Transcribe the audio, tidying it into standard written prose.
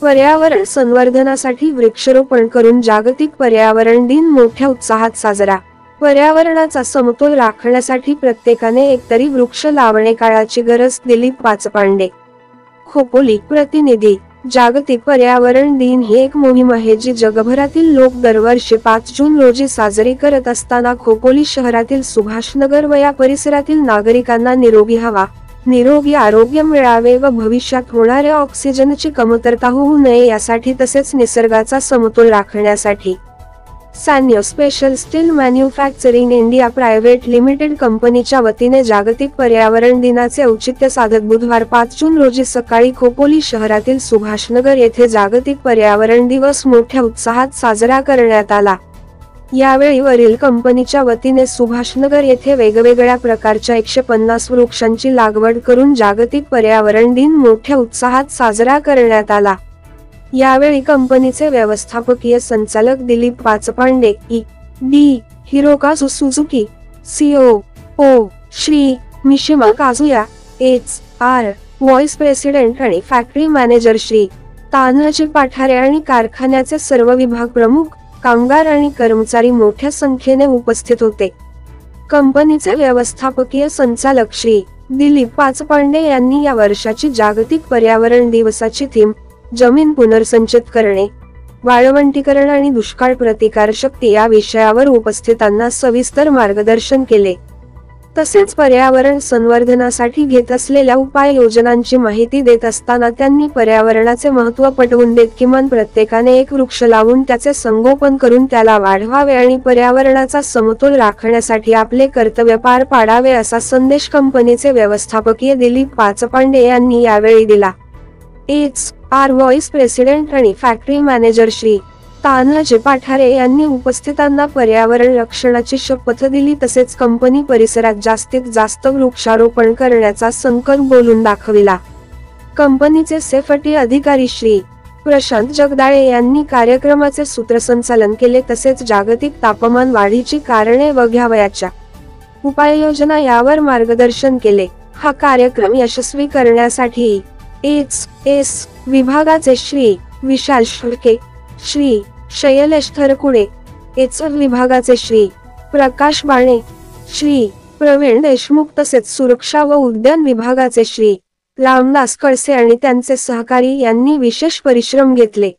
पर्यावरण संवर्धनासाठी वृक्षारोपण करून जागतिक पर्यावरण दिन मोठ्या उत्साहात साजरा। पर्यावरणाचा समतोल राखण्यासाठी प्रत्येकाने एकतरी वृक्ष लावणे काळाची गरज। दिलीप पाचपांडे, खोपोली प्रतिनिधी। जागतिक पर्यावरण दिन ही एक मोहीम आहे जी जगभरातील लोक दरवर्षी 5 जून रोजी साजरी करत असताना खोपोली शहरातील सुभाषनगर व या परिसरातील नागरिकांना निरोगी हवा, निरोगी आरोग्य मिळावे व भविष्यात होणाऱ्या ऑक्सिजनची कमतरता होऊ नये यासाठी तसेच निसर्गाचा समतोल राखण्यासाठी Sanyo special steel manufacturing India private limited कंपनीच्या वतीने जागतिक पर्यावरण दिनाचे औचित्य साधत बुधवार 5 जून रोजी सकाळी खोपोली शहरातील सुभाषनगर येथे जागतिक पर्यावरण दिवस मोठ्या उत्साहात साजरा करण्यात आला। यावेळी वरील कंपनीच्या वतीने सुभाषनगर येथे वेगवेगळ्या प्रकारच्या 150 वृक्षांची लागवड करून जागतिक पर्यावरण दिन मोठ्या उत्साहात साजरा करण्यात आला। यावेळी कंपनीचे व्यवस्थापकीय संचालक Dilip Pachpande, ED. Hirokazu Suzuki, COO. Shri Mishima Kazuya, HR. Vice president आणि फॅक्टरी मॅनेजर श्री तान्हाजी पाठारे आणि कारखान्याचे सर्व विभाग प्रमुख, कामगार आणि कर्मचारी मोठ्या संख्येने उपस्थित होते। कंपनीचे व्यवस्थापकीय संचालक श्री दिलीप पाचपांडे यांनी या वर्षाची जागतिक पर्यावरण दिवसाची थीम जमीन पुनर्संचित करणे, वाळवंटीकरण आणि दुष्काळ प्रतिकार शक्ती या विषयावर उपस्थितांना सविस्तर मार्गदर्शन केले। तसेच पर्यावरण संवर्धनासाठी घेत असलेल्या उपाययोजनांची माहिती देत असताना त्यांनी पर्यावरणाचे महत्त्व पटवून देत किमान प्रत्येकाने एक वृक्ष लावून त्याचे संगोपन करून त्याला वाढवावे आणि पर्यावरणाचा समतोल राखण्यासाठी आपले कर्तव्य पार पाडावे असा संदेश कंपनीचे व्यवस्थापकीय दिलीप पाचपांडे यांनी यावेळी दिला। एच.आर. व्हाईस प्रेसिडेंट आणि फॅक्टरी मॅनेजर श्री तान्हाजी पाठारे यांनी उपस्थितांना पर्यावरण रक्षणाची शपथ दिली। तसेच कंपनी परिसरात जास्तीत जास्त वृक्षारोपण करण्याचा संकल्प बोलून दाखविला। कंपनीचे सेफ्टी अधिकारी श्री प्रशांत जगदाळे यांनी कार्यक्रमाचे सूत्रसंचालन केले। तसेच जागतिक तापमान वाढीची कारणे व घ्यावयाच्या उपाययोजना यावर मार्गदर्शन केले। हा कार्यक्रम यशस्वी करण्यासाठी एच.एस. विभागाचे श्री विशाल शेळके, श्री शैलेश थरकुडे, एच.एफ. विभागाचे श्री प्रकाश बाणे, श्री प्रवीण देशमुख तसेच सुरक्षा व उद्यान विभागाचे श्री रामदास कळसे आणि त्यांचे सहकारी यांनी विशेष परिश्रम घेतले।